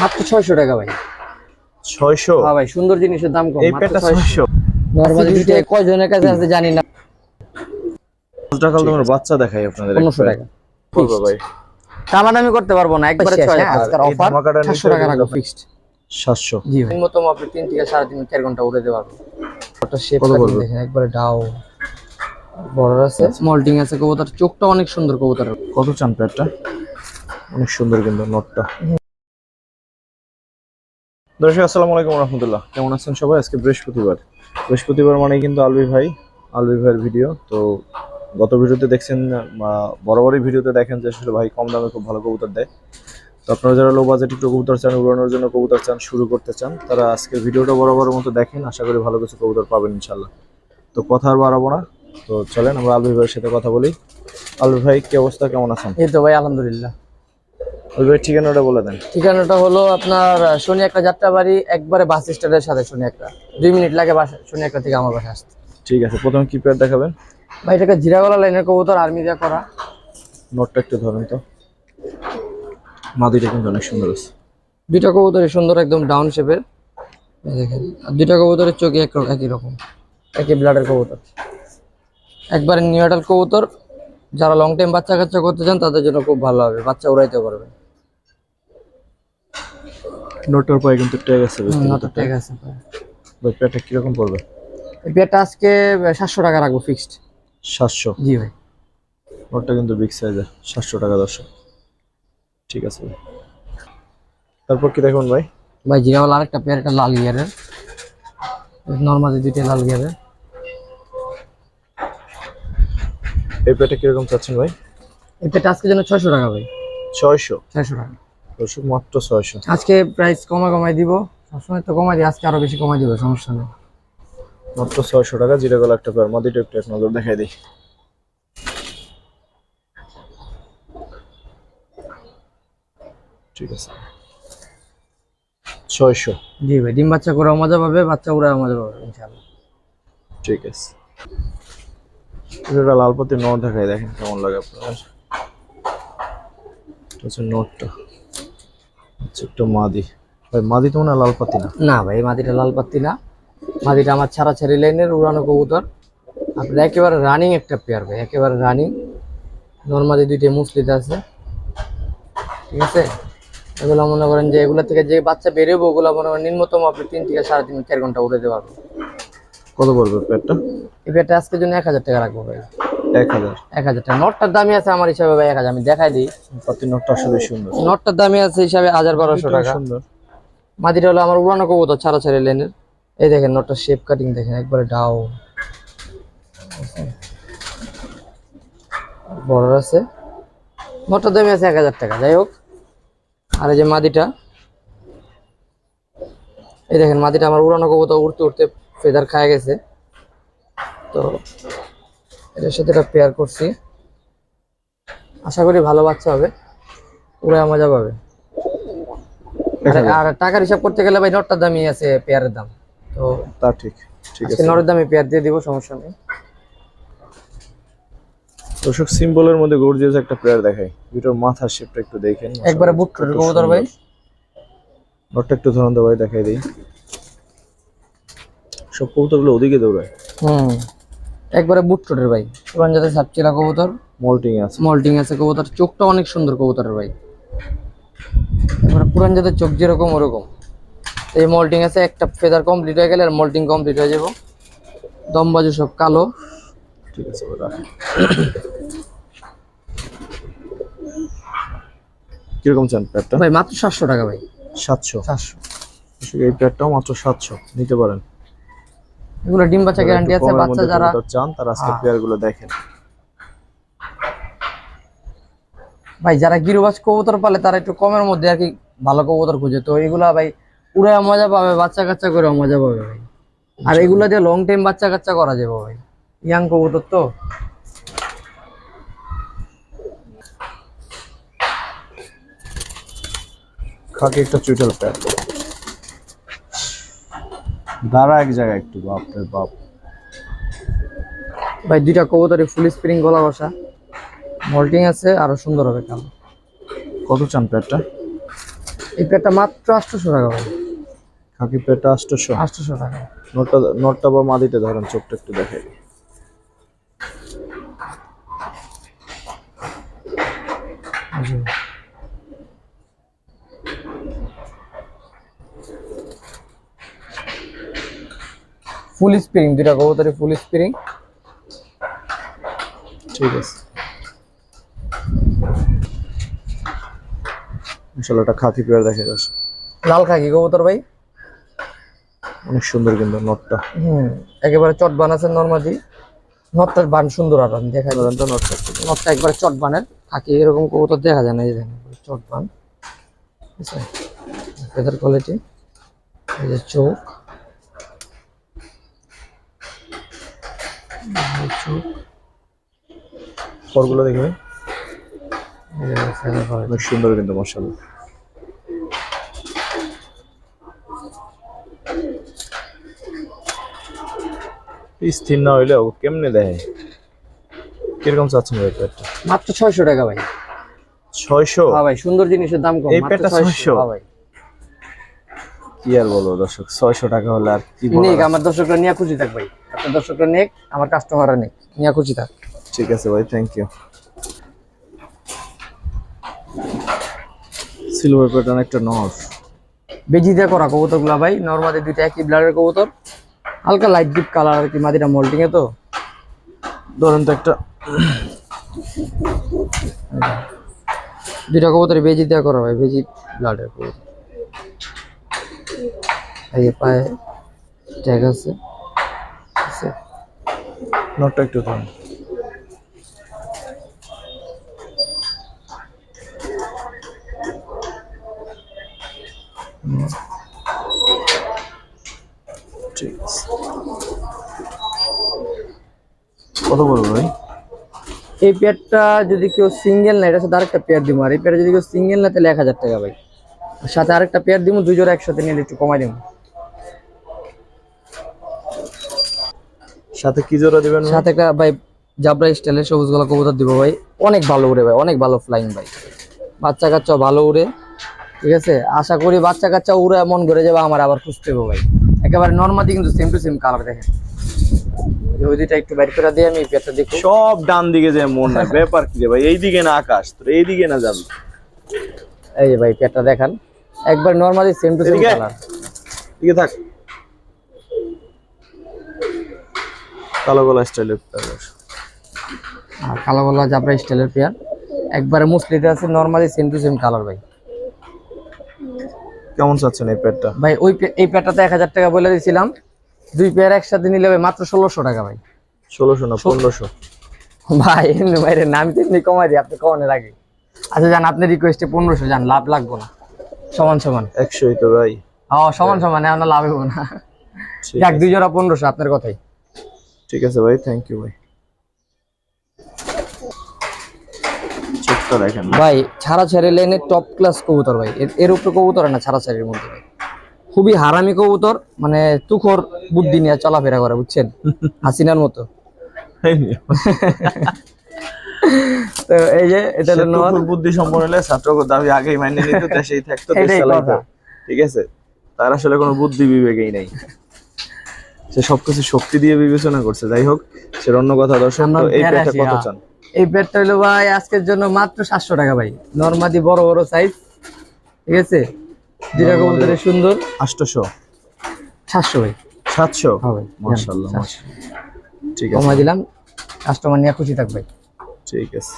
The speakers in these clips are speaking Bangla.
মাত্র 600 টাকা ভাই। 600? হ্যাঁ ভাই, সুন্দর জিনিসের দাম কম, এই মাত্র পেটটা 600। 600? নরমালি দুইটা কয়জনের কাছে আছে জানি না। টাকা তোমার বাচ্চা দেখাই আপনাদের 1500 টাকা করবে ভাই। দামাদামি করতে পারবো না, একবারে শেষ, 6 হ্যাঁ, আজকের এই অফার। ধামাকাটা 700 নিতে টাকা হলে রাখবো আপনার ফিক্সড। 700। জি ভাই, মতো আপনি 3 থেকে 3.5 4 ঘন্টা উড়ে দিতে পারবো। ওটা শেপ কত কাটিং পড়বে? দেখেন, একবারে ডাও বর্ডার আছে, মল্টিং আছে, কবুতর চোখটা অনেক সুন্দর কবুতরের। কত চান পেটটা? অনেক সুন্দর কিন্তু নটটা। দর্শক আসসালামু আলাইকুম রহমতুল্লাহ, কেমন আছেন সবাই? আজকে বৃহস্পতিবার মানে কিন্তু আলবি ভাইয়ের ভিডিও। তো গত ভিডিওতে দেখছেন, বরাবরই ভিডিওতে দেখেন যে আসলে ভাই কম দামে খুব ভালো কবুতর দেয়। তো আপনারা যারা লো বাজেট একটু কবুতর চান, উড়ানোর জন্য কবুতর চান, শুরু করতে চান, তারা আজকের ভিডিওটা বরাবরের মতো দেখেন, আশা করি ভালো কিছু কবুতর পাবেন ইনশাল্লাহ। তো কথা আর বাড়াবো না, তো চলেন আমরা আলবি ভাইয়ের সাথে কথা বলি। আলবি ভাই, কি অবস্থা, কেমন আছেন? এই তো ভাই আলহামদুলিল্লাহ। আলবি ভাই ঠিকানাটা বলে দেন। ঠিকানাটা হলো আপনার শনি একটা যাত্রাবাড়ি, একবারে বাস স্ট্যান্ডের সাথে। শনি একটা 2 মিনিট লাগে শনি একটা থেকে আমার বাসা আসতে। ঠিক আছে, প্রথমে কি পেয়ার দেখাবেন? ভাই এটাকে জিরাগলা লাইনের কবুতর, আর্মি দিয়ে করা। নোটটা একটু ধরেন তো, মাদিটা কিন্তু অনেক সুন্দর আছে। দুইটা কবুতরই সুন্দর, একদম ডাউন শেপের দেখেন। আর দুইটা কবুতরের চোখে একই রকম, একই ব্লাডের কবুতর, একবারে নিউ অ্যাডাল্ট কবুতর। যারা লং টাইম বাচ্চা কাচ্চা করতে চান তাদের জন্য খুব ভালো হবে, বাচ্চা উড়াইতে পারবে। নোটটার পায়ে কিন্তু ট্যাগ আছে, ঠিক আছে। ভাই পেয়ারটা কিরকম পড়বে? এই পেয়ারটা আজকে 700 টাকা রাখবো ফিক্সড। 700? জি ভাই। নোটটা কিন্তু বিগ সাইজের, 700 টাকা দর্শক। ঠিক আছে ভাই, তারপর কি দেখুন ভাই? ভাই জিরাওয়ালা আরেকটা পেয়ার, এটা লাল গিয়ারের, নর্মালি দুইটা লাল গিয়ারের। এই পেয়ারটা কিরকম চাচ্ছেন ভাই? এই পেয়ারটা আজকের জন্য 600 টাকা ভাই। 600? 600 টাকা দর্শক মাত্র 600। আজকে প্রাইস কমাই দিব, সবসময় তো কমাই দিই, আজকে আরো বেশি কমাই দিব, সমস্যা নেই। মাত্র 600 টাকা জিরাগলা একটা পেয়ার। মাদিটা একটু এক নজর দেখাই দিই। ঠিক আছে, 600। জি ভাই, ডিম বাচ্চা করে মজা পাবে, বাচ্চা উড়ায় মজা পাবে ইনশাআল্লাহ। ঠিক আছে, এটা লালপতি নোট দেখাই, দেখেন কেমন লাগে আপনার। আচ্ছা, নোটটা আচ্ছা একটু মাদি। ভাই মাদি তো মনে হয় লালপাতি না? না ভাই, মাদিটা লাল পাত্তি না, মাদিটা আমার ছাড়াছাড়ি লাইনের উড়ানো কবুতর। আপনার একেবারে রানিং একটা পেয়ার ভাই, একেবারে রানিং। নর্মালি দুইটা মুসলিতে আছে, ঠিক আছে। এগুলো মনে করেন যে এগুলো থেকে যে বাচ্চা বেরোবো, ওগুলো মনে করেন নিম্নতম আপনি 3 থেকে 3.5 4 ঘন্টা উড়ে দিতে পারবো। কত পড়বে পেয়ারটা? এই পেয়ারটা আজকের জন্য 1000 টাকা রাখবো ভাই। 1000? 1000 টাকা। নটটার দামই আছে আমার হিসাবে ভাই 1000, আমি দেখাই দিই। পাতি নোটটা আসলে সুন্দর। নটটার দামই আছে হিসাবে 1200 টাকা। সুন্দর। মাদিটা হলো আমার উড়ানো কবুতর, ছাড়াছাড়ি লেনের। এই দেখেন নটটার শেপ কাটিং দেখেন, একবারে ডাও বর্ডার আছে। নটটার দামই আছে 1000 টাকা। যাই হোক, আর এই যে মাদিটা, এই দেখেন মাদিটা আমার উড়ানো কবুতর, উড়তে উড়তে ফেদার খায় গেছে, তো এটার সাথে এটা পেয়ার করছি। আশা করি ভালো বাচ্চা হবে, উড়ে মজা পাবে। আর টাকার হিসাব করতে গেলে ভাই নটটার দামই আছে পেয়ারের দাম, তো তা ঠিক। ঠিক আজকে আছে, নটের দামে পেয়ার দিয়ে দিব, সমস্যা নেই। দর্শক সিম্বলের মধ্যে গর্জিয়াস একটা পেয়ার দেখাই। দুটোর মাথার শেপটা একটু দেখেন, একবারে বুট কবুতর ভাই। নটটা একটু ধরুন তো ভাই, দেখাই দিই। সব কবুতরগুলো ওদিকে দৌড়ায়। একবারে বুট টোটের ভাই, পুরান জাতের সাপচিলা কবুতর, মল্টিং আছে কবুতর, চোখটা অনেক সুন্দর কবুতরের ভাই। এবারে পুরান জাতের চোখ যেরকম ওরকম। এই মল্টিং আছে, একটা ফেদার কমপ্লিট হয়ে গেলে আর মল্টিং কমপ্লিট হয়ে যাব। দম বাজু সব কালো। ঠিক আছে ভাই, রাখেন। কিরকম চান পেয়ারটা? ভাই মাত্র 700 টাকা ভাই। 700? 700। এই পেয়ারটাও মাত্র 700, নিতে পারেন। এগুলো ডিম বাচ্চা গ্যারান্টি আছে, বাচ্চা যারা চান তারা আজকে পেয়ারগুলো দেখেন। ভাই যারা গিরুবাজ কবুতর পালে তারা একটু কমের মধ্যে আর কি ভালো কবুতর খুঁজে, তো এগুলা ভাই উড়ে মজা পাবে, বাচ্চা কাচ্চা করে মজা পাবে ভাই। আর এগুলা দিয়ে লং টাইম বাচ্চা কাচ্চা করা যাবে ভাই, ইয়াং কবুতর তো। খাকি একটা চুইটাল পেয়ার, দাঁড়া এক জায়গায় একটু, বাপ রে বাপ। ভাই দুইটা কবুতরই ফুল স্প্রিং গলা বসা, মল্টিং আছে, আরো সুন্দর হবে কালো। কত চান পেয়ারটা? এই পেয়ারটা মাত্র 800 টাকা ভাই। খাকি পেয়ারটা 800। 800 টাকা। নটটা বা মাদিটা ধরেন, চোখটা একটু দেখাই। জি। ফুল স্প্রিং, দুইটা কবুতরের ফুল স্প্রিং। ঠিক আছে, মাশাআল্লাহ একটা খাকি পেয়ার দেখে যাচ্ছে, লাল খাকি কবুতর ভাই। অনেক সুন্দর কিন্তু নটটা। একেবারে চট বানাচ্ছেন নরমালি। নটটার বান সুন্দর, আর আমি দেখাই ধরেন তো নটটা একটু। নটটা একবারে চট বানের। খাকি এরকম কবুতর দেখা যায় না, এই দেখেন চট বান। ঠিক আছে, ফেদার কোয়ালিটি। এই যে চোখ, এই চোখ, পরগুলো দেখে ভাই, এই যে feather quality। অনেক সুন্দর কিন্তু মাশাআল্লাহ। স্থির না হইলেও কেমনে দেয়, কিরকম চাচ্ছেন ভাই পেয়ারটা? মাত্র 600 টাকা ভাই। 600? হ্যাঁ ভাই, সুন্দর জিনিসের দাম কম। এই মাত্র পেয়ারটা 600? হ্যাঁ ভাই। কি আর বলবো দর্শক, 600 টাকা হলে আর কি বলার নেক, আছে? আমার দর্শকরা নিয়ে খুশি থাক ভাই। আপনার দর্শকরা নেক, আমার কাস্টমাররা নেক, নিয়ে খুশি থাক। ঠিক আছে ভাই, থ্যাংক ইউ। সিলভার প্যাটার্ন একটা নর, বেজি দিয়ে করা কবুতরগুলা ভাই। নরমালি দুইটা একই ব্লাডের কবুতর, হালকা লাইট ডিপ কালার আর কি, মাদিটা মোল্টিং এ তো। ধরেন তো একটা। দুইটা কবুতর বেজি দিয়ে করা ভাই, বেজি ব্লাডের কবুতর। এই যে পায়ে ট্যাগ আছে, আছে। নটটা একটু ধরেন। ঠিক আছে, কত বলবো ভাই? এই পেয়ারটা যদি কেউ সিঙ্গেল না, এটার সাথে আরেকটা পেয়ার দিব। আর এই পেয়ার যদি কেউ সিঙ্গেল না, তাহলে 1000 টাকা ভাই। আর সাথে আরেকটা পেয়ার দিব, দুই জোড়া একসাথে নিলে একটু কমাই দিব। সাথে কি জোড়া দিবেন ভাই? সাথে একটা ভাই জাবরা স্টাইলের সবুজ গলা কবুতর দিব ভাই। অনেক ভালো উড়ে ভাই, অনেক ভালো ফ্লাইং ভাই। বাচ্চা কাচ্চা ভালো উড়ে। ঠিক আছে, আশা করি বাচ্চা কাচ্চা উড়ে মন করে যাবে আমার, আবার খুঁজতে হবে ভাই। একেবারে নর্মালি কিন্তু সেম টু সেম কালার দেখেন। ওই দুইটা একটু বাইর করে দিয়ে আমি পেটটা দেখি। সব ডান দিকে যায় মন নাই, ব্যাপার কি রে ভাই? এইদিকে না আকাশ, তোর এইদিকে না যাবি? এই যে ভাই পেটটা দেখান, একবার নর্মালি সেম টু সেম এদিকে? কালার। দিকে থাক। কালো গলা স্টাইলের পেয়ার, আর কালো গলা জাবরা স্টাইলের পেয়ার, একবারে মুসলিতে আছে, normally same to same colour ভাই। কেমন চাচ্ছেন এই পেয়ারটা? ভাই ওই এই পেয়ারটাতে 1000 টাকা বলে দিয়েছিলাম। দুই পেয়ার একসাথে নিলে ভাই মাত্র 1600 টাকা ভাই। 1600 না 1500? ভাই এমনি বাইরে নাম তেমনি কমাই দিই, আপনি কমানোর আগে। আচ্ছা জান, আপনি রিকোয়েস্টে 1500 জান, লাভ লাগবো না। সমান সমান। 100ই তো ভাই। সমান সমান, এখন লাভ হবো না। ঠিক যাক, আছে। দুই জোড়া 1500, আপনার কথাই। ঠিক আছে ভাই, থ্যাংক ইউ ভাই। চোখটা দেখেন ভাই ছাড়া ছেড়ে লেনের টপ ক্লাস কবুতর ভাই। এর উপরে কবুতর হয় না ছাড়া ছাড়ির মধ্যে ভাই। খুবই হারামি কবুতর, মানে তুখোর বুদ্ধি নিয়ে চলাফেরা করে, বুঝছেন, হাসিনার মতো। তো এই যে এটা হলো নর। নতুন বুদ্ধি সম্পন্ন হলে ছাত্র দাবি আগেই মাইনে নিত, দেশেই থাকতো, দেশ এটাই চালাইতো। কথা। ঠিক আছে, তার আসলে কোনো বুদ্ধি বিবেকই নাই, সে সবকিছু শক্তি দিয়ে বিবেচনা করছে। যাই হোক, সে অন্য কথা। দর্শক, আমরা তো এই বের পেয়ারটা আসি, কত হ্যাঁ। চান? এই পেয়ারটা হলো ভাই আজকের জন্য মাত্র 700 টাকা ভাই। নরমাদি বড় বড় সাইজ। ঠিক আছে, দুইটা কবুতরে সুন্দর। 800? 700 ভাই। 700? হ্যাঁ ভাই, মাশাআল্লাহ, 700 মাশাআল্লাহ। ঠিক আছে, কমাই দিলাম, কাস্টমার নিয়ে খুশি থাকবে। ঠিক আছে।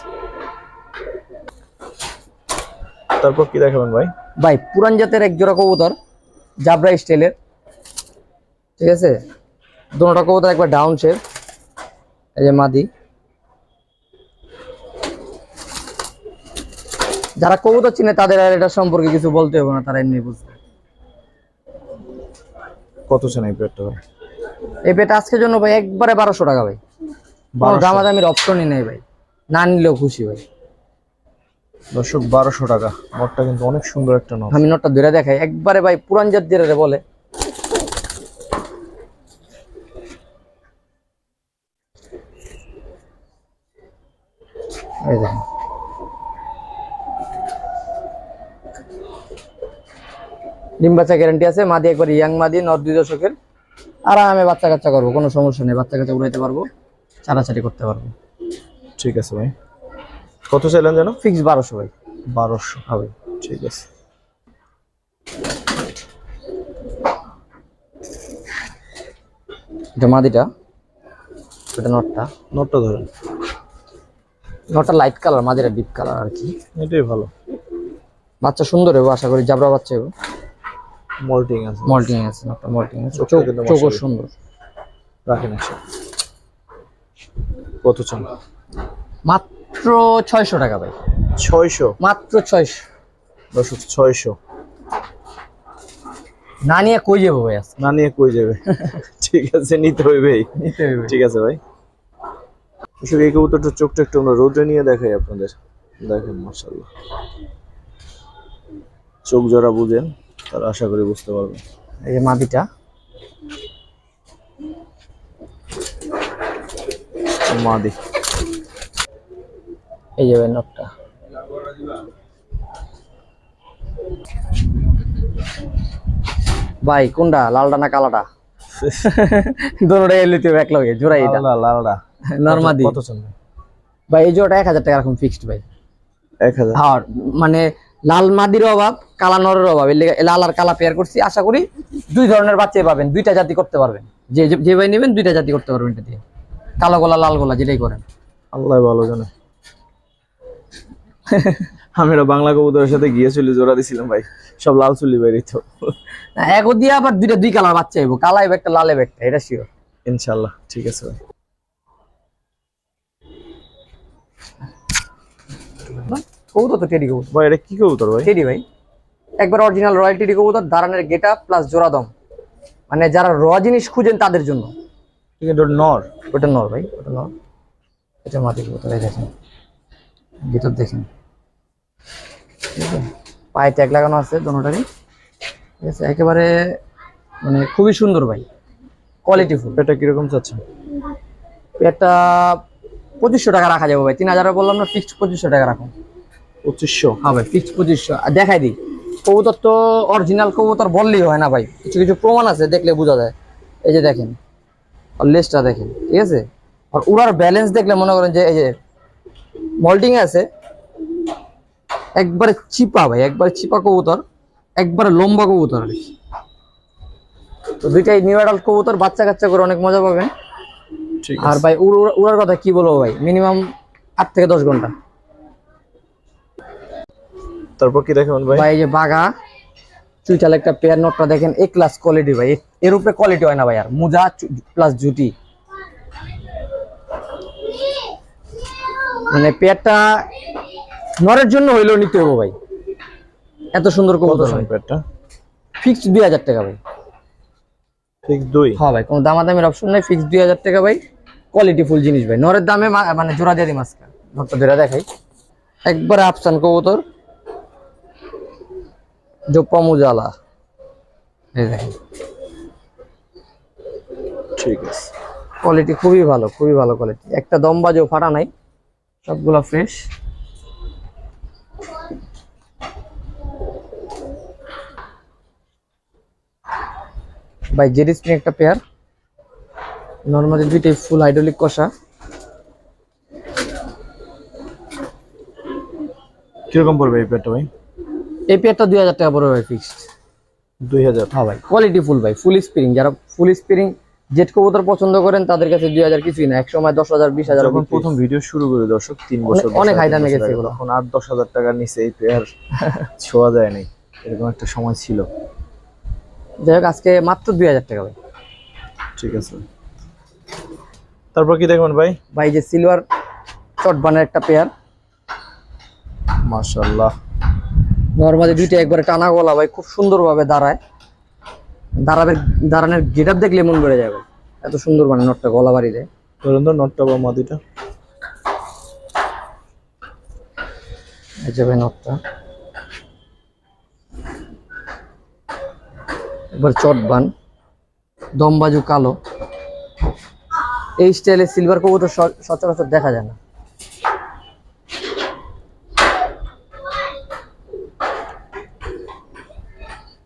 তারপর কি দেখাবেন ভাই? ভাই পুরান জাতের এক জোড়া কবুতর, জাবরা স্টাইলের। ঠিক আছে, দুটোটা কবুতর একবার ডাউন শেপ। এই যে মাদি। যারা কবুতর চিনে তাদের আর এটা সম্পর্কে কিছু বলতে হবে না, তারা এমনি বুঝবে। কত চান এই পেয়ারটা ভাই? এই পেটা আজকের জন্য ভাই একবারে 1200 টাকা ভাই। কোনো 1200? দামাদামির অপশনই নেই ভাই, না নিলেও খুশি ভাই। দর্শক, 1200 টাকা। নটটা কিন্তু অনেক সুন্দর একটা নট। আমি নটটা ধরে দেখাই একবারে ভাই, পুরান জাত যেটা বলে। এই দেখেন, ডিম বাচ্চা গ্যারান্টি আছে। মাদি একবার ইয়াং মাদি, নর 2 দশকের, আরামে বাচ্চা কাচ্চা করবো, কোনো সমস্যা নেই। বাচ্চা কাচ্চা উড়াইতে পারবো, ছাড়াছাড়ি করতে পারবো। ঠিক আছে ভাই, কত চাইলেন যেন? ফিক্স 1200 ভাই। 1200 হবে। ঠিক আছে। এটা মাদিটা, এটা নটটা। নোটটা ধরেন। নটটা লাইট কালার, মাদিটা ডিপ কালার আর কি। এটাই ভালো। বাচ্চা সুন্দর হবে আশা করি, জাবরা বাচ্চা হবে। মল্টিং আছে। মল্টিং আছে, নটটা মল্টিং আছে, চোখটা কিন্তু চোখও মাশাআল্লাহ। সুন্দর। রাখেন একশো। কত চান? মাত্র 600 টাকা ভাই। 600? মাত্র 600। দর্শক 600 না নিয়ে কই যাবো ভাই আজকে? না নিয়ে কই যাবে? ঠিক আছে, নিতে হইবেই। নিতে হবে। ঠিক আছে ভাই। আসলে এই কবুতরটার চোখটা একটু আমরা রোদে নিয়ে দেখাই আপনাদের। দেখেন মাশাআল্লাহ, চোখ যারা বুঝেন তারা আশা করি বুঝতে পারবেন। এই যে মাদিটা, মাদি। এই যে ভাই নটটা। ভাই কোনটা, লালটা না কালাটা? দুটোটাই এলিতে এক লগে জোড়াই এটা। লালডা লালডা। নরমাদি। কত চান ভাই? ভাই এই জোড়াটা 1000 টাকা এরকম ফিক্সড ভাই। 1000? আর মানে লাল মাদির অভাব, কালা নরের অভাব, এর লেগে লাল আর কালা পেয়ার করছি। আশা করি 2 ধরনের বাচ্চাই পাবেন, 2টা জাতি করতে পারবেন। যে ভাই নেবেন 2টা জাতি করতে পারবেন এটা দিয়ে, কালো গোলা লাল গোলা যেটাই করেন। আল্লাহ ভালো জানে। আমি এটা বাংলা কবুতরের সাথে গিয়েছিল, জোড়া দিছিলাম ভাই, সব লাল চুলি বাইরে তো। এক দিয়ে আবার 2 কালার বাচ্চা হইব, কালা হইব একটা, লাল হইব একটা, এটা শিওর। ইনশাআল্লাহ। ঠিক আছে ভাই। কবুতর তো টেডি কবুতর। ভাই এটা কি কবুতর ভাই? টেডি ভাই, একবার অরিজিনাল রয়্যাল টেডি কবুতর। দাঁড়ানোর গেটআপ প্লাস জোড়াদম, মানে যারা র জিনিস খুঁজেন তাদের জন্য। কিন্তু নর। ওটা নর ভাই, ওটা নর। এটা মাটি কবুতর, এই দেখেন ভিতর দেখেন, ঠিক আছে? পায়ে ট্যাগ লাগানো আছে দোনোটারই, ঠিক আছে? একেবারে মানে খুবই সুন্দর ভাই, কোয়ালিটি ফুল। এটা কিরকম চাচ্ছেন? এটা 2500 টাকা রাখা যাবে ভাই। 3000 বললাম না, ফিক্সড 2500 টাকা রাখুন। 2500? হ্যাঁ ভাই, ফিক্সড 2500। আর দেখাই দিই, কবুতর তো অরিজিনাল কবুতর বললেই হয় না ভাই, কিছু কিছু প্রমাণ আছে, দেখলে বোঝা যায়। এই যে দেখেন, আর লেজটা দেখেন, ঠিক আছে? আর উড়ার ব্যালেন্স দেখলে মনে করেন যে এই যে মল্টিং আছে, একবারে চিপা ভাই, একবারে চিপা কবুতর, একবারে লম্বা কবুতর আর কি। তো দুইটাই নিউ অ্যাডাল্ট কবুতর, বাচ্চা কাচ্চা করে অনেক মজা পাবেন। ঠিক আর আছে ভাই উড়ার কথা কি বলবো ভাই, মিনিমাম 8 থেকে 10 ঘন্টা। তারপর কি দেখাবেন ভাই? ভাই এই যে বাঘা চুইটাল একটা পেয়ার, নটটা দেখেন, এ ক্লাস কোয়ালিটি ভাই, এর উপরে কোয়ালিটি হয় না ভাই। আর মুজা প্লাস জুটি, মানে পেয়ারটা নরের জন্য হইলেও নিতে হবে ভাই, এত সুন্দর কত কবুতর। চান পেটটা? ফিক্সড 2000 টাকা ভাই। ঠিক 2? হ্যাঁ ভাই, কোনো দামাদামির অপশন নেই, ফিক্সড 2000 টাকা ভাই। কোয়ালিটি ফুল জিনিস ভাই, নরের দামে মানে জোড়া দিয়ে দিই মাছকা। নটটা ধরে দেখাই, একবারে আফসান কবুতর, জোপা মুজালা, এই দেখেন ঠিক আছে। কোয়ালিটি খুবই ভালো, খুবই ভালো কোয়ালিটি। একটা দম বাজেও ফাটা নাই, সবগুলা ফ্রেশ। ভাই জেডি স্প্রিং একটা পেয়ার, নর্মালি দুইটাই ফুল হাইড্রোলিক কষা। কিরকম পড়বে এই পেটটা ভাই? এই পেয়ারটা 2000 টাকা পড়বে ভাই, ফিক্সড 2000? হ্যাঁ ভাই, কোয়ালিটি ফুল ভাই, ফুল স্প্রিং। যারা ফুল স্প্রিং জেট কবুতর পছন্দ করেন তাদের কাছে 2000 কিছুই না, একসময় 10,000 20,000। যখন প্রথম ভিডিও শুরু করি দর্শক 3 বছর অনেক হাই 3 দামে বছর গেছে আগে, এগুলো। তখন 8-10 হাজার টাকার নিচে এই পেয়ার ছোঁয়া যায় নাই, এরকম একটা সময় ছিল। যাই হোক, আজকে মাত্র 2000 টাকা ভাই। ঠিক আছে। তারপর কি দেখবেন ভাই? ভাই যে সিলভার চটবানের একটা পেয়ার, মাশাআল্লাহ। নরমালি দুইটা একবারে টানা গলা ভাই, খুব সুন্দরভাবে দাঁড়ায়। দাঁড়ানোর গেটআপ দেখলে মন ভরে যাবে, এত সুন্দর মানে নটটা গলা বাড়ি দেয়। ধরুন তো নটটা বা মাদিটা। এই যে ভাই নটটা একবার চটবান, দমবাজু কালো, এই স্টাইলে সিলভার কবুতর সচরাচর দেখা যায় না।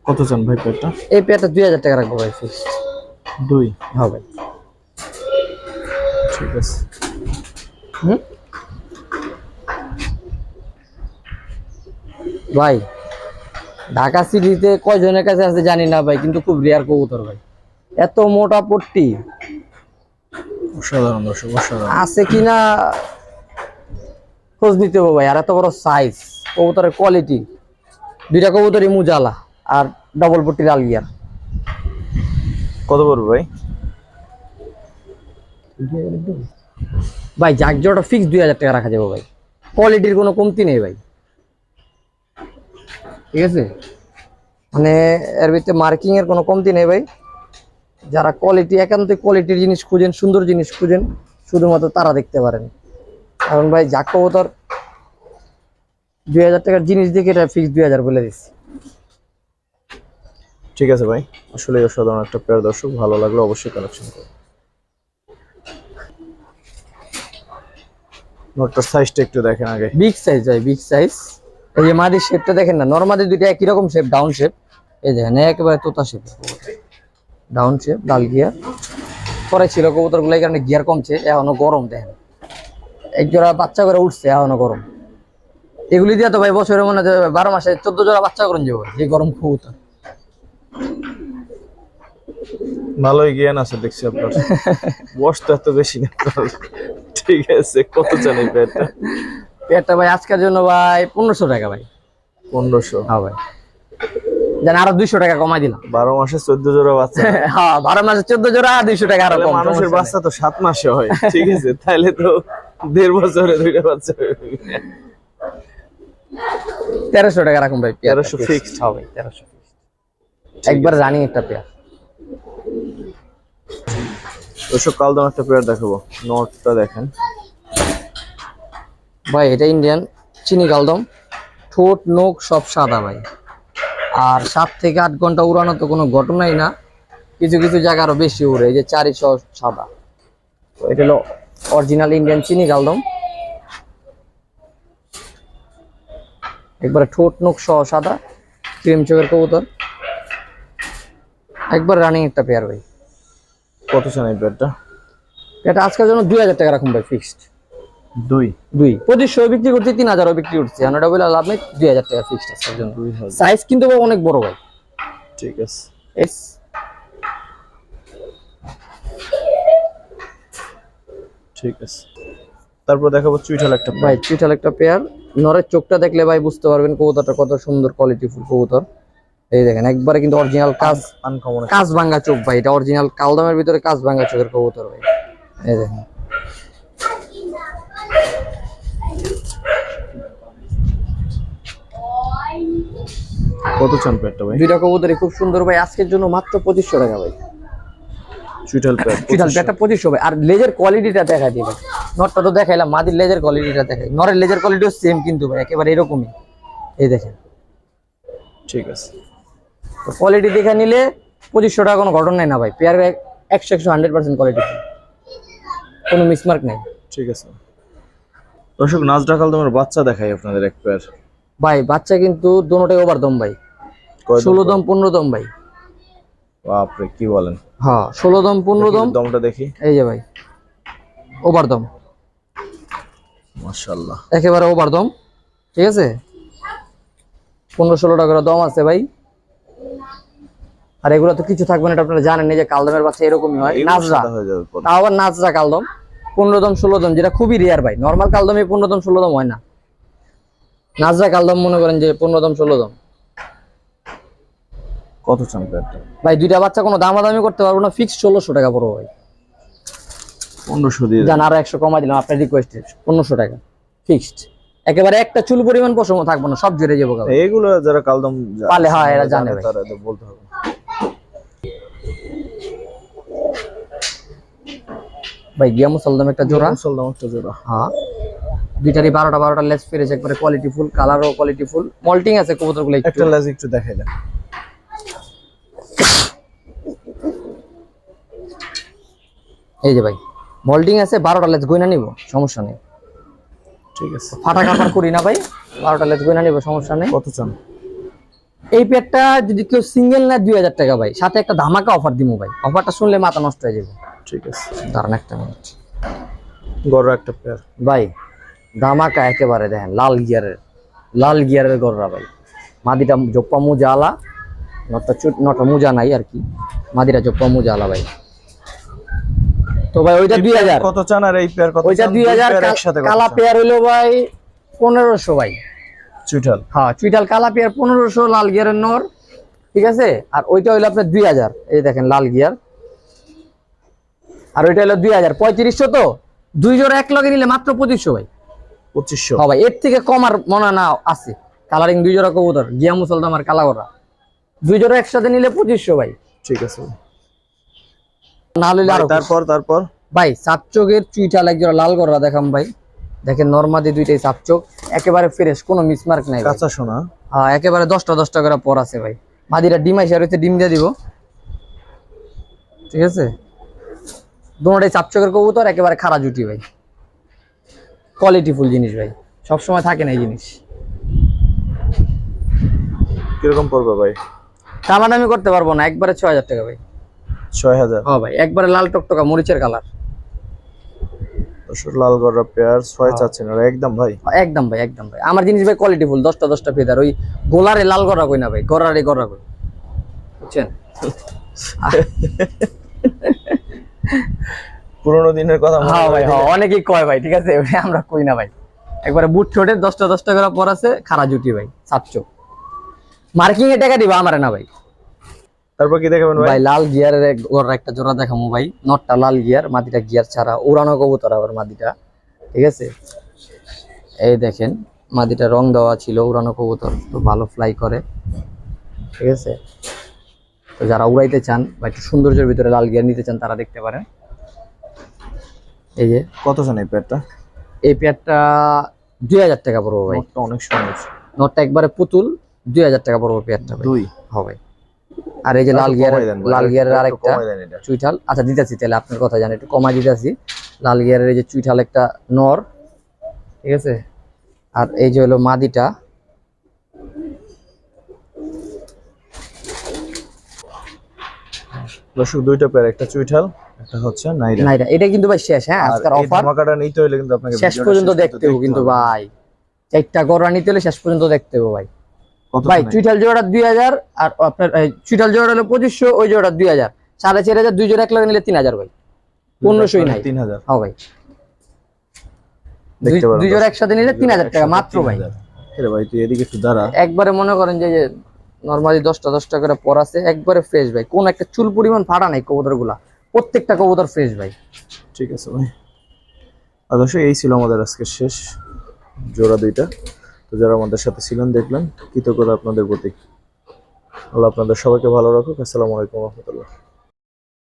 কত চান ভাই পেয়ারটা? এই পেয়ারটা 2000 টাকা রাখবো ভাই ফিক্সড। 2। হ্যাঁ ভাই। ঠিক আছে। হুম ভাই, ঢাকা সিটিতে কয়জনের কাছে আছে জানি না ভাই, কিন্তু খুব রেয়ার কবুতর ভাই, এত মোটা পট্টি অসাধারণ দর্শক, অসাধারণ। আছে কিনা খোঁজ নিতে হবে ভাই। আর এত বড় সাইজ, কবুতরের কোয়ালিটি, দুইটা কবুতরই মুজালা আর ডবল পট্টির আলগিয়ার। কত পড়বে ভাই? ভাই জাকজোটা ফিক্স 2000 টাকা রাখা যাবে ভাই, কোয়ালিটির কোনো কমতি নেই ভাই, ঠিক আছে? মানে এর ভিতরে মার্কিং এর কোনো কমতি নেই ভাই। যারা কোয়ালিটি, একান্তই কোয়ালিটির জিনিস খুঁজেন, সুন্দর জিনিস খুঁজেন, শুধুমাত্র তারা দেখতে পারেন। কারণ ভাই জাক কবুতর 2000 টাকার জিনিস দেখে এটা ফিক্স 2000 বলে দিচ্ছি। ঠিক আছে ভাই, আসলে অসাধারণ একটা পেয়ার দর্শক, ভালো লাগলো অবশ্যই কালেকশন করুন। নোটটার সাইজটা একটু দেখেন আগে। বিগ সাইজ ভাই, বিগ সাইজ। এই যে মাদির শেপটা দেখেন না, নরমাদি দুইটা একই রকম শেপ, ডাউন শেপ। এই দেখেন একেবারে তোতা শেপ, ডাউন শেপ, ডাল গিয়ার পরে ছিল কবুতর গুলো, এই কারণে গিয়ার কমছে, এখনো গরম দেখেন, এক জোড়া বাচ্চা করে উঠছে, এখনো গরম। এগুলি দিয়ে তো ভাই বছরে মনে হয় 12 মাসে 14 জোড়া বাচ্চা করেন যাবো, যে গরম কবুতর। ভালোই জ্ঞান আছে দেখছি আপনার, বয়সটা এত বেশি না আপনার। ঠিক আছে, কত চান এই পেয়ারটা? পেয়ারটা ভাই আজকের জন্য ভাই 1500 টাকা ভাই। 1500? হ্যাঁ ভাই, জান আরো 200 টাকা কমাই দিলাম। 12 মাসে 14 জোড়া বাচ্চা? হ্যাঁ 12 মাসে 14 জোড়া, 200 টাকা আরো তাহলে কম। মানুষের বাচ্চা তো 7 মাসে হয়, ঠিক আছে? তাহলে তো 1.5 বছরে 2টা বাচ্চা হবে। 1300 টাকা রাখুন ভাই। 1300 ফিক্সড? হ্যাঁ ভাই 1300 ফিক্সড, একবার রানিং একটা পেয়ার। দর্শক কালদম একটা পেয়ার দেখাবো, নটটা দেখেন ভাই, এটা ইন্ডিয়ান চিনি কালদম, ঠোঁট নোক সব সাদা ভাই, আর 7 থেকে 8 ঘন্টা উড়ানো তো কোনো ঘটনাই না, কিছু কিছু জায়গা আরো বেশি উড়ে, এই যে 400 সাদা। তো এটা হলো অরিজিনাল ইন্ডিয়ান চিনি কালদম, একবারে ঠোঁট নোক সহ সাদা, ক্রিম চোখের কবুতর, একবার রানিং একটা পেয়ার ভাই। কত চান এই পেয়ারটা? এটা আজকের জন্য 2000 টাকা রাখুন ভাই ফিক্সড। 2? 2500 বিক্রি করছি, 3000 বিক্রি করছি, আমরা বলে লাভ নেই, 2000 টাকা ফিক্সড আজকের জন্য। 2000? সাইজ কিন্তু ভাই অনেক বড় ভাই। ঠিক আছে, এস ঠিক আছে। তারপর দেখাবো চুইঠাল একটা ভাই, ভাই। চুইঠাল একটা পেয়ার, নরের চোখটা দেখলে ভাই বুঝতে পারবেন কবুতরটা কত সুন্দর কোয়ালিটি ফুল কবুতর। এই দেখেন একবারে কিন্তু অরিজিনাল কাজ, আনকমন কাজ ভাঙ্গা চোখ ভাই, এটা অরিজিনাল কালদমের ভিতরে কাজ ভাঙ্গা চোখের কবুতর ভাই। এই দেখেন কত চান পেয়ারটা ভাই? দুইটা কবুতরই খুব সুন্দর ভাই, আজকের জন্য মাত্র 2500 টাকা ভাই। চুইঠাল পেয়ার চুইঠাল পেয়ারটা 2500 ভাই। আর লেজের কোয়ালিটিটা দেখা দিই ভাই, নরটা তো দেখাইলাম, মাদির লেজের কোয়ালিটিটা দেখাই, নরের লেজের কোয়ালিটিও সেম কিন্তু ভাই, একেবারে এরকমই। এই দেখেন, ঠিক আছে। তো কোয়ালিটি দেখে নিলে 2500 টাকা কোনো ঘটনাই না ভাই, পেয়ার 100% কোয়ালিটি, কোনো মিসমার্ক নেই ঠিক আছে দর্শক, নাজরা কালদমের বাচ্চা দেখাই আপনাদের এক পেয়ার ভাই। বাচ্চা কিন্তু দোনোটাই ওভার দম ভাই, 16 দম 15 দম ভাই। বাপরে, কি বলেন? হ্যাঁ 16 দম 15 দম। দমটা দেখি। এই যে ভাই ওভার দম, মাশাআল্লাহ, একেবারে ওভার দম, ঠিক আছে? 15-16 টাকার দম আছে ভাই। আর এগুলো তো কিছু থাকবে না, এটা আপনারা জানেন, এই যে কালদমের বাচ্চা এরকমই হয়, এগুলো নাজরা, সাদা হয়ে যাবে পরে। তাও আবার নাজরা কালদম 15 দম 16 দম, যেটা খুবই রেয়ার ভাই। নর্মাল কালদমে 15 দম 16 দম হয় না, নাজরা কালদম মনে করেন যে 15 দম 16 দম। কত চান পেয়ারটা ভাই দুইটা বাচ্চা কোনো দামাদামি করতে পারবো না, ফিক্স 1600 টাকা পড়বো ভাই। 1500 দিয়ে জান আরো 100 কমাই দিলাম আপনার রিকোয়েস্টে, 1500 টাকা ফিক্সড, একেবারে একটা চুল পরিমাণ পশম থাকবো না, সব জুড়ে যাবো ভাই। এগুলো যারা কালদম পালে, হ্যাঁ এরা জানে ভাই। তারা তো বলতে হবে। ভাই গিয়া মুসলদম একটা জোড়া, মুসলদম একটা জোড়া। হ্যাঁ দুইটারই 12টা লেস ফিরেছে, একবারে কোয়ালিটি ফুল, কালারও কোয়ালিটি ফুল, মল্টিং আছে কবুতরগুলো একটু। একটা লেজ একটু দেখাই দেন। এই যে ভাই মল্টিং আছে, 12টা লেস গয়না নিব, সমস্যা নেই, ঠিক আছে। ফাটা কাপড় করি না ভাই, 12টা লেস গয়না নিব, সমস্যা নেই। কত চান? এই পেয়ারটা যদি কেউ সিঙ্গেল নেয় 2000 টাকা ভাই, সাথে একটা ধামাকা অফার দিমু ভাই। অফারটা শুনলে মাথা নষ্ট হয়ে যাবে। ঠিক আছে, দাঁড়ান একটা মিনিট গড় একটা পেয়ার। ভাই, ধামাকা একেবারে দেখেন, লাল গিয়ারের গররা ভাই। মাদিটা জোপ্পা মুজা আলা, নটা মুজা নাই আর কি, মাদিটা জোপ্পা মুজা আলা ভাই। তো ভাই ওইটা 2000, কত চান আর এই পেয়ার কত? ওইটা চান? 2000, দুই পেয়ার একসাথে কত কালা চান? পেয়ার হইলো ভাই 1500 ভাই। চুইঠাল। হ্যাঁ চুইটাল কালা পেয়ার 1500, লাল গিয়ারের নর, ঠিক আছে। আর ওইটা হইলো আপনার 2000, এই দেখেন লাল গিয়ার। আর ওইটা হলো 2000, 3500। তো দুই জোড়া এক লগে নিলে মাত্র 2500 ভাই। 2500। হ্যাঁ ভাই, এর থেকে কম আর মনে হয় না আছে। কালারিং দুই জোড়া কবুতর, গিয়া মুসলদাম আর কালা গড়া, দুই জোড়া একসাথে নিলে 2500 ভাই। ঠিক আছে না হলে আরো তারপর ভাই। সাপচোকের চুইটাল এক জোড়া লাল গড়া দেখাম ভাই। দেখেন নরমাদি দুইটাই সাপচোক, একেবারে ফ্রেশ, কোনো মিসমার্ক নাই ভাই। কাঁচা সোনা। হ্যাঁ একেবারে 10টা করে পর আছে ভাই। মাদিরা ডিম আইসা রয়েছে, ডিম দিয়ে দিব, ঠিক আছে। দুটোটাই চাপচকের কবুতর, একেবারে খাড়া জুটি ভাই, কোয়ালিটি ফুল জিনিস ভাই, সবসময় থাকে না এই জিনিস। কিরকম পড়বে ভাই? দামাদামি করতে পারবো না, একবারে 6000 টাকা ভাই। 6000। হ্যাঁ ভাই, একবারে লাল টকটকা মরিচের কালার। লাল গড়া পেয়ার 6 চাচ্ছেন আর একদম ভাই? একদম ভাই, একদম ভাই। আমার জিনিস ভাই কোয়ালিটি ফুল, 10টা ফেদার। ওই গোলারে লাল গড়া কই না ভাই, গড়ারে গড়া কই, বুঝছেন। পুরোনো দিনের কথা মনে হ্যাঁ ভাই, করে হ্যাঁ দিলে। অনেকেই কয় ভাই, ঠিক আছে, ওটা আমরা কই না ভাই। একবারে বুট ঠোঁটের 10টা করে পর আছে, খাড়া জুটি ভাই, সাতচো। মার্কিং এ টাকা দিবা আমারে না ভাই। তারপর কি দেখাবেন ভাই? ভাই লাল গিয়ারের গড় একটা জোড়া দেখামু ভাই। নটটা লাল গিয়ার, মাদিটা গিয়ার ছাড়া, উড়ানো কবুতর আবার মাদিটা, ঠিক আছে। এই দেখেন মাদিটা রং দেওয়া ছিল, উড়ানো কবুতর, তো ভালো ফ্লাই করে, ঠিক আছে। তো যারা উড়াইতে চান বা একটু সৌন্দর্যের ভিতরে লাল গিয়ার নিতে চান, তারা দেখতে পারেন। এই যে কত চান এই পেয়ারটা? এই পেয়ারটা 2000 টাকা পড়বো ভাই। নোটটা অনেক সুন্দর। নটটা একবারে পুতুল, 2000 টাকা পড়বো পেয়ারটা ভাই। দুই হবে। আর এই যে লাল গিয়ার, লাল গিয়ারের আরেকটা চুইঠাল, আচ্ছা দিতেছি, তাহলে আপনার কথা জানি, একটু কমাই দিতেছি। লাল গিয়ারের এই যে চুইঠাল একটা নর, ঠিক আছে। আর এই যে হলো মাদিটা, দর্শক দুইটা পেয়ার, একটা চুইঠাল, একটা হচ্ছে নাইরা। নাইরা। এটা কিন্তু ভাই শেষ, হ্যাঁ আজকের আর এই অফার, ধামাকাটা নিতে হলে কিন্তু আপনাকে শেষ ভিডিওটা পর্যন্ত শেষ দেখতে হবে কিন্তু হবে। ভাই। 4টা গড়া নিতে হলে শেষ পর্যন্ত দেখতে হবে ভাই। কত ভাই চান? চুইঠাল জোড়াটা 2000, আর আপনার চুইঠাল জোড়াটা হলো 2500, ওই জোড়াটা 2000, 4500, দুই জোড়া এক লাগে নিলে 3000 ভাই। 1500ই নাই। 3000 হ্যাঁ ভাই, দেখতে পারেন। দুই জোড়া একসাথে নিলে 3000 টাকা মাত্র ভাই। আরে ভাই তুই এদিকে একটু দাঁড়া। একবারে মনে করেন যে নরমালি 10টা করে পর আছে, একবারে ফ্রেশ ভাই, কোন একটা চুল পরিমাণ ফাটা নাই কবুতর গুলা, প্রত্যেকটা কবুতর ফ্রেশ ভাই। ঠিক আছে ভাই। আর দর্শক এই ছিল আমাদের আজকে শেষ জোড়া দুইটা। তো যারা আমাদের সাথে ছিলেন দেখলেন, কৃতজ্ঞতা আপনাদের প্রতি। আল্লাহ আপনাদের সবাইকে ভালো রাখুক। আসসালামু আলাইকুম ওয়া রাহমাতুল্লাহ।